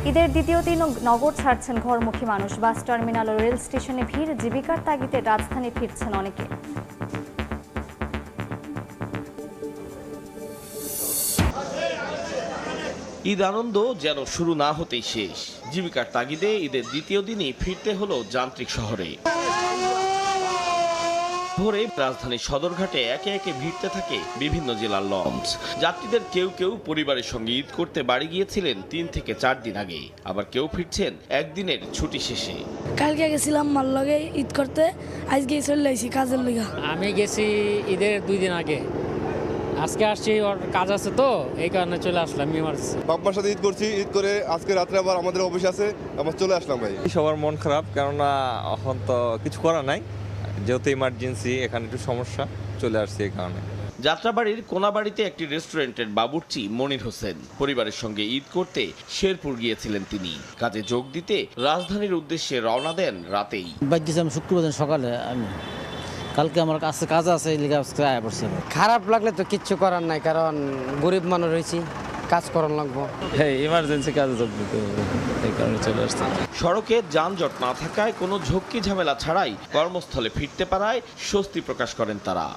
ঈদের দ্বিতীয় দিন নগর ছাড়ছেন ঘরমুখী মানুষ। বাস টার্মিনাল ও রেল স্টেশনে ভিড়, জীবিকার তাগিদে রাজধানী ফিরছেন অনেকে। ঈদ আনন্দ যেন শুরু না হতেই শেষ। জীবিকার তাগিদে ঈদের দ্বিতীয় দিনই ফিরতে হলো যান্ত্রিক শহরে। ভোরে রাজধানীর সদরঘাটে একে একে ভিড়তে থাকে বিভিন্ন জেলার লঞ্চ। যাত্রীদের কেউ কেউ পরিবারের সঙ্গে ঈদ করতে বাড়ি গিয়েছিলেন 3 থেকে 4 দিন আগে, আবার কেউ ফিরছেন একদিনের ছুটি শেষে। কালকে গেছিলাম মার লগে ঈদ করতে, আজকে চলে আইছি কাজের লিগা। আমি গেছি ঈদের 2 দিন আগে, আজকে আসছি, ওর কাজ আছে তো এই কারণে চলে আসলাম। বাপ্পার সাথে ঈদ করছি, ঈদ করে আজকে রাত্রে আবার আমাদের অফিস আছে, আবার চলে আসলাম ভাই। সবার মন খারাপ, কেননা এখন তো কিছু করা নাই, যেহেতু ইমার্জেন্সি এখানে একটু সমস্যা, চলে আসছি এই কারণে। যাত্রাবাড়ির কোনাবাড়িতে একটি রেস্টুরেন্টের বাবুর্চি মনির হোসেন পরিবারের সঙ্গে ঈদ করতে শেরপুর গিয়েছিলেন। তিনি কাজে যোগ দিতে রাজধানীর উদ্দেশ্যে রওনা দেন রাতেই। আমি শুক্রবার দিন সকালে, আমি কালকে আমার কাছে কাজ আছে, আয়া পড়ছে। খারাপ লাগলে তো কিচ্ছু করার নাই, কারণ গরিব মানুষ রয়েছি, কাজ করার লাগবো। হ্যাঁ, ইমার্জেন্সি কাজে যোগ দিতে হবে, এই কারণে চলে আসছে। সড়কে যানজট না থাকায় কোনো ঝক্কি ঝামেলা ছাড়াই কর্মস্থলে ফিরতে পারায় স্বস্তি প্রকাশ করেন তারা।